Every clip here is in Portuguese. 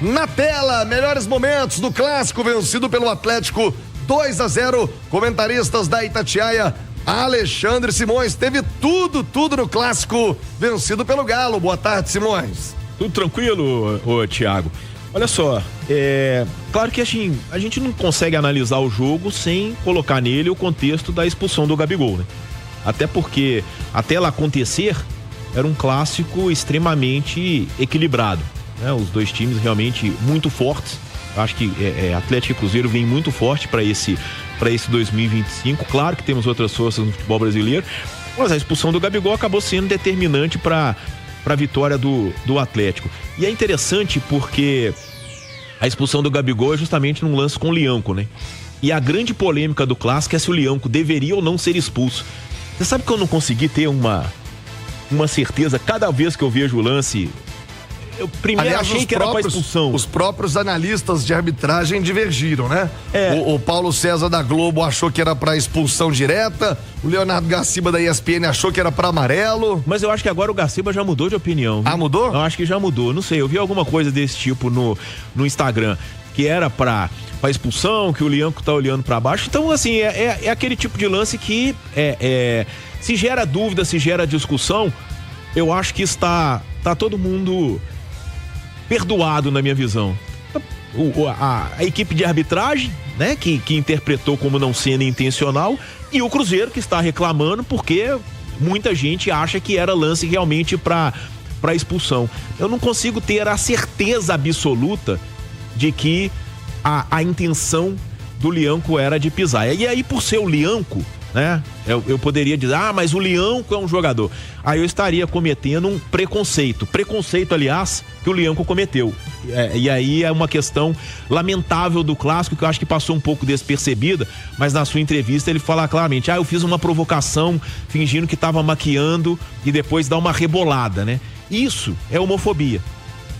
Na tela, melhores momentos do clássico vencido pelo Atlético 2-0. Comentaristas da Itatiaia, Alexandre Simões. Teve tudo no clássico vencido pelo Galo. Boa tarde, Simões. Tudo tranquilo, Thiago? Olha só, claro que a gente não consegue analisar o jogo sem colocar nele o contexto da expulsão do Gabigol, né? Até porque, até ela acontecer, era um clássico extremamente equilibrado, né? Os dois times realmente muito fortes. Acho que Atlético e Cruzeiro vem muito forte para esse 2025. Claro que temos outras forças no futebol brasileiro, mas a expulsão do Gabigol acabou sendo determinante para a vitória do Atlético. E é interessante porque a expulsão do Gabigol é justamente num lance com o Lianco, né? E a grande polêmica do clássico é se o Lianco deveria ou não ser expulso. Você sabe que eu não consegui ter uma certeza cada vez que eu vejo o lance. Eu primeiro achei que era pra expulsão. Os próprios analistas de arbitragem divergiram, né? O Paulo César da Globo achou que era pra expulsão direta, o Leonardo Garciba da ESPN achou que era pra amarelo. Mas eu acho que agora o Garciba já mudou de opinião. Ah, mudou? Eu acho que já mudou, não sei, eu vi alguma coisa desse tipo no Instagram, que era pra expulsão, que o Lianco tá olhando pra baixo. Então, assim, é aquele tipo de lance que se gera dúvida, se gera discussão, eu acho que está todo mundo perdoado na minha visão. A equipe de arbitragem, né, que interpretou como não sendo intencional, e o Cruzeiro que está reclamando porque muita gente acha que era lance realmente para expulsão. Eu não consigo ter a certeza absoluta de que a intenção do Lianco era de pisar. E aí, por ser o Lianco, né, eu poderia dizer, mas o Lianco é um jogador. Aí eu estaria cometendo um preconceito, aliás, que o Lianco cometeu. E aí é uma questão lamentável do clássico, que eu acho que passou um pouco despercebida, mas na sua entrevista ele fala claramente, eu fiz uma provocação fingindo que estava maquiando e depois dá uma rebolada, né? Isso é homofobia.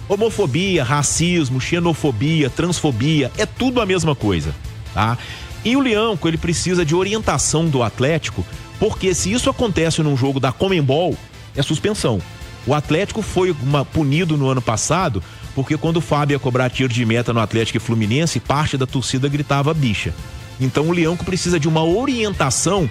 Homofobia, racismo, xenofobia, transfobia, é tudo a mesma coisa, tá? E o Lianco, ele precisa de orientação do Atlético, porque se isso acontece num jogo da Conmebol, é suspensão. O Atlético foi punido no ano passado, porque quando o Fábio ia cobrar tiro de meta no Atlético e Fluminense, parte da torcida gritava bicha. Então o Lianco precisa de uma orientação,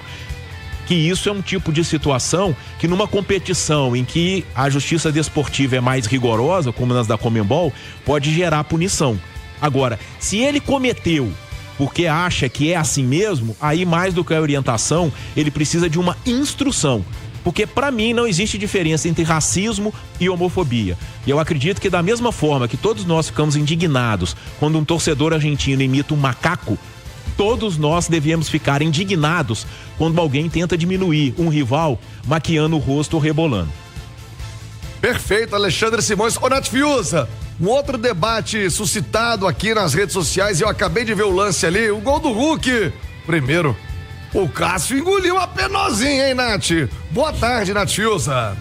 que isso é um tipo de situação que numa competição em que a justiça desportiva é mais rigorosa, como nas da Conmebol, pode gerar punição. Agora, se ele cometeu porque acha que é assim mesmo, aí mais do que a orientação, ele precisa de uma instrução. Porque para mim não existe diferença entre racismo e homofobia. E eu acredito que da mesma forma que todos nós ficamos indignados quando um torcedor argentino imita um macaco, todos nós devemos ficar indignados quando alguém tenta diminuir um rival maquiando o rosto ou rebolando. Perfeito, Alexandre Simões. Ô, Nath Fiuza, um outro debate suscitado aqui nas redes sociais, eu acabei de ver o lance ali, o gol do Hulk. Primeiro, o Cássio engoliu a penosinha, hein, Nath? Boa tarde, Nath Fiuza.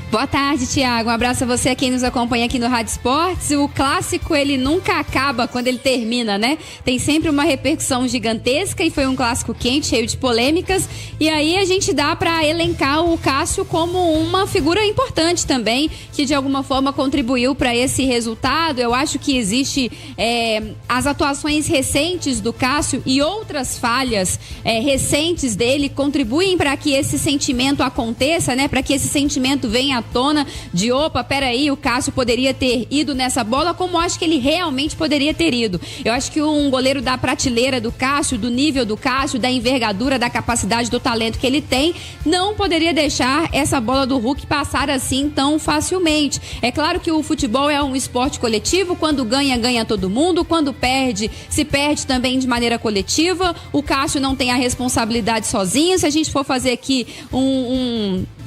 Boa tarde, Thiago. Um abraço a você, a quem nos acompanha aqui no Rádio Esportes. O clássico, ele nunca acaba quando ele termina, né? Tem sempre uma repercussão gigantesca e foi um clássico quente, cheio de polêmicas. E aí a gente dá pra elencar o Cássio como uma figura importante também, que de alguma forma contribuiu para esse resultado. Eu acho que existe as atuações recentes do Cássio e outras falhas recentes dele contribuem para que esse sentimento aconteça, né? Para que esse sentimento venha à tona de peraí, o Cássio poderia ter ido nessa bola, como eu acho que ele realmente poderia ter ido. Eu acho que um goleiro da prateleira do Cássio, do nível do Cássio, da envergadura, da capacidade, do talento que ele tem, não poderia deixar essa bola do Hulk passar assim tão facilmente. É claro que o futebol é um esporte coletivo, quando ganha, ganha todo mundo, quando perde, se perde também de maneira coletiva. O Cássio não tem a responsabilidade sozinho. Se a gente for fazer aqui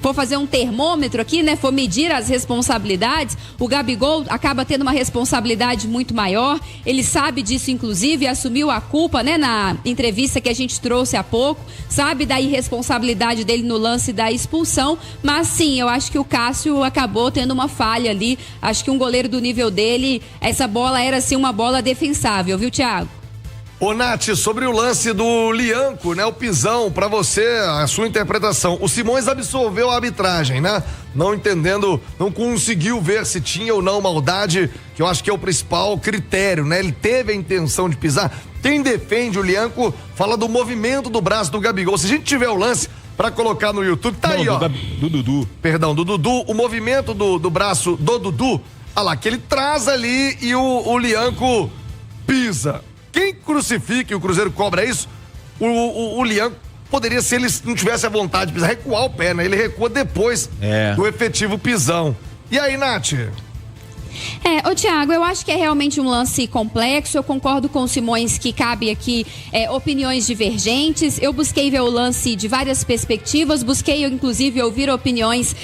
for fazer um termômetro aqui, né, for medir as responsabilidades, o Gabigol acaba tendo uma responsabilidade muito maior. Ele sabe disso, inclusive, assumiu a culpa, né, na entrevista que a gente trouxe há pouco, sabe da irresponsabilidade dele no lance da expulsão, mas sim, eu acho que o Cássio acabou tendo uma falha ali. Acho que um goleiro do nível dele, essa bola era sim uma bola defensável, viu, Thiago? Ô, Nath, sobre o lance do Lianco, né? O pisão, pra você, a sua interpretação. O Simões absolveu a arbitragem, né? Não entendendo, não conseguiu ver se tinha ou não maldade, que eu acho que é o principal critério, né? Ele teve a intenção de pisar. Quem defende o Lianco fala do movimento do braço do Gabigol. Se a gente tiver o lance pra colocar no YouTube, tá aí, ó. Do Dudu. Perdão, do Dudu, o movimento do braço do Dudu, olha lá, que ele traz ali e o Lianco pisa. Quem crucifica e o Cruzeiro cobra isso, o Lianco poderia, se ele não tivesse a vontade de pisar, recuar o pé, né? Ele recua depois do efetivo pisão. E aí, Nath? Ô Thiago, eu acho que é realmente um lance complexo. Eu concordo com o Simões que cabe aqui opiniões divergentes. Eu busquei ver o lance de várias perspectivas, busquei inclusive ouvir opiniões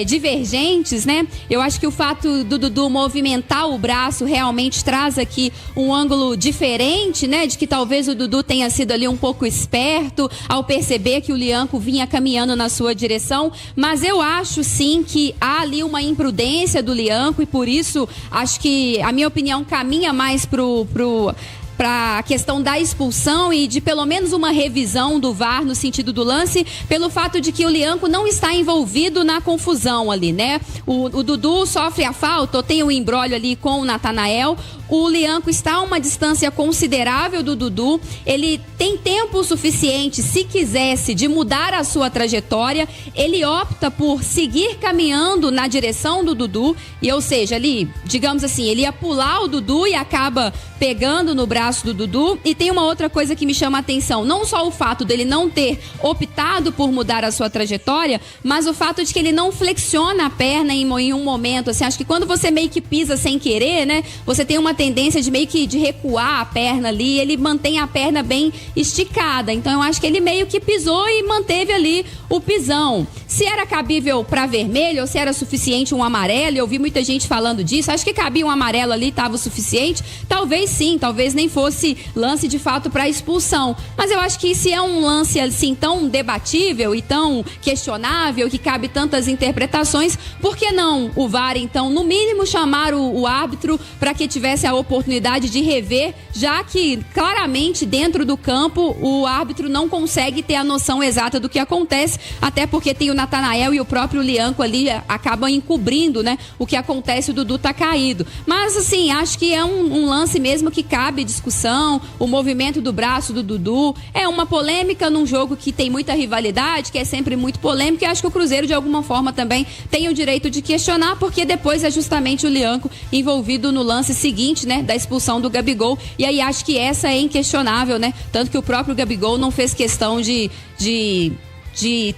divergentes, né? Eu acho que o fato do Dudu movimentar o braço realmente traz aqui um ângulo diferente, né? De que talvez o Dudu tenha sido ali um pouco esperto ao perceber que o Lianco vinha caminhando na sua direção, mas eu acho sim que há ali uma imprudência do Lianco e por isso acho que a minha opinião caminha mais para a questão da expulsão e de pelo menos uma revisão do VAR no sentido do lance, pelo fato de que o Lianco não está envolvido na confusão ali, né? O Dudu sofre a falta, ou tem um imbróglio ali com o Natanael. O Lianco está a uma distância considerável do Dudu. Ele tem tempo suficiente, se quisesse, de mudar a sua trajetória. Ele opta por seguir caminhando na direção do Dudu. E, ou seja, ali, digamos assim, ele ia pular o Dudu e acaba pegando no braço do Dudu. E tem uma outra coisa que me chama a atenção. Não só o fato dele não ter optado por mudar a sua trajetória, mas o fato de que ele não flexiona a perna em um momento. Assim, acho que quando você meio que pisa sem querer, né? Você tem uma tendência de meio que de recuar a perna ali, ele mantém a perna bem esticada, então eu acho que ele meio que pisou e manteve ali o pisão. Se era cabível para vermelho ou se era suficiente um amarelo, eu vi muita gente falando disso, acho que cabia um amarelo ali, estava o suficiente, talvez sim, talvez nem fosse lance de fato para expulsão, mas eu acho que se é um lance assim tão debatível e tão questionável, que cabe tantas interpretações, por que não o VAR então, no mínimo chamar o árbitro para que tivesse a oportunidade de rever, já que claramente dentro do campo o árbitro não consegue ter a noção exata do que acontece, até porque tem o Natanael e o próprio Lianco ali acabam encobrindo, né, o que acontece, o Dudu tá caído. Mas assim, acho que é um lance mesmo que cabe discussão, o movimento do braço do Dudu, é uma polêmica num jogo que tem muita rivalidade, que é sempre muito polêmico, e acho que o Cruzeiro de alguma forma também tem o direito de questionar, porque depois é justamente o Lianco envolvido no lance seguinte, né, da expulsão do Gabigol, e aí acho que essa é inquestionável, né, tanto que o próprio Gabigol não fez questão de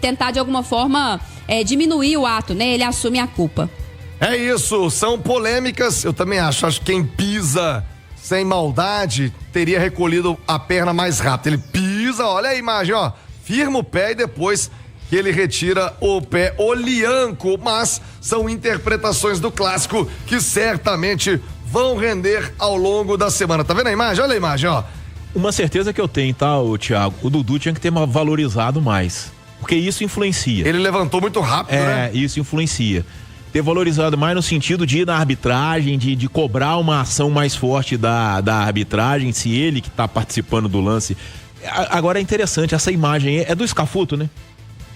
tentar de alguma forma diminuir o ato, né, ele assume a culpa. É isso, são polêmicas, eu também acho que quem pisa sem maldade teria recolhido a perna mais rápido, ele pisa, olha a imagem, ó, firma o pé e depois que ele retira o pé, o Lianco, mas são interpretações do clássico que certamente vão render ao longo da semana. Tá vendo a imagem? Olha a imagem, ó. Uma certeza que eu tenho, tá, Thiago? O Dudu tinha que ter valorizado mais, porque isso influencia. Ele levantou muito rápido, né? Isso influencia. Ter valorizado mais no sentido de ir na arbitragem, de cobrar uma ação mais forte da arbitragem, se ele que tá participando do lance. Agora é interessante, essa imagem é do Scafuto, né?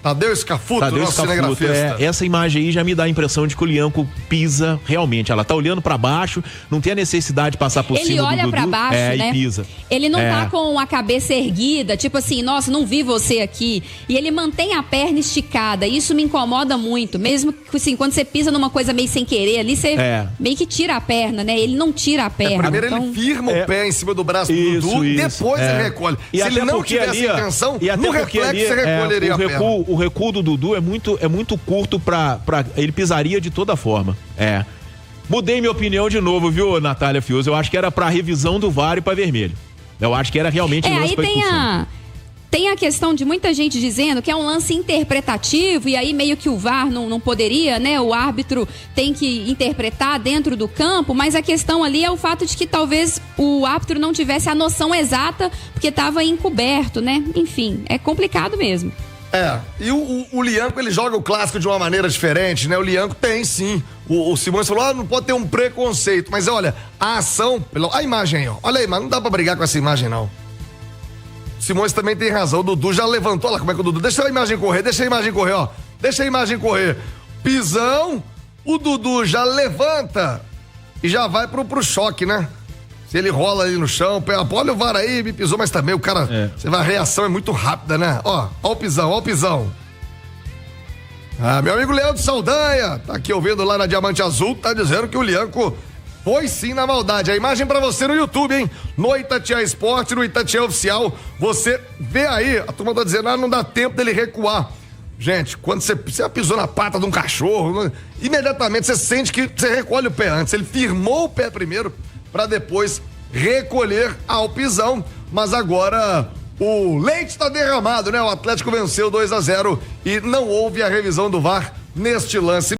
Tadeu Scafuto, nosso cinegrafista. Essa imagem aí já me dá a impressão de que o Lianco pisa realmente. Ela tá olhando pra baixo, não tem a necessidade de passar por cima do Dudu. Ele olha pra baixo, né? E pisa. Ele não tá com a cabeça erguida, tipo assim, nossa, não vi você aqui. E ele mantém a perna esticada. Isso me incomoda muito. Mesmo assim, quando você pisa numa coisa meio sem querer ali, você meio que tira a perna, né? Ele não tira a perna. Primeiro então... ele firma o pé em cima do braço do Dudu, depois ele recolhe. E se ele não tivesse intenção, no reflexo você recolheria a perna. O recuo do Dudu é muito curto pra ele pisaria de toda forma. Mudei minha opinião de novo, viu, Natália Fius? Eu acho que era pra revisão do VAR e pra vermelho. Eu acho que era realmente lance pra expulsão. Tem a questão de muita gente dizendo que é um lance interpretativo e aí meio que o VAR não poderia, né? O árbitro tem que interpretar dentro do campo, mas a questão ali é o fato de que talvez o árbitro não tivesse a noção exata porque estava encoberto, né? Enfim, é complicado mesmo. E o Lianco, ele joga o clássico de uma maneira diferente, né? O Lianco tem, sim. O Simões falou, não pode ter um preconceito. Mas olha, a ação... A imagem aí, ó. Olha aí, mas não dá pra brigar com essa imagem, não. Simões também tem razão. O Dudu já levantou lá. Como é que o Dudu? Deixa a imagem correr, ó. Deixa a imagem correr. Pisão, o Dudu já levanta e já vai pro choque, né? Se ele rola ali no chão, olha o VAR aí, me pisou, mas também o cara, a reação é muito rápida, né? Ó o pisão. Ah, meu amigo Leandro Saldanha, tá aqui ouvindo lá na Diamante Azul, tá dizendo que o Lianco foi sim na maldade. A imagem pra você no YouTube, hein? No Itatiaia Esporte, no Itatiaia Oficial, você vê aí, a turma tá dizendo, não dá tempo dele recuar. Gente, quando você pisou na pata de um cachorro, imediatamente você sente que você recolhe o pé antes. Ele firmou o pé primeiro para depois recolher ao pisão, mas agora o leite está derramado, né? O Atlético venceu 2-0 e não houve a revisão do VAR neste lance.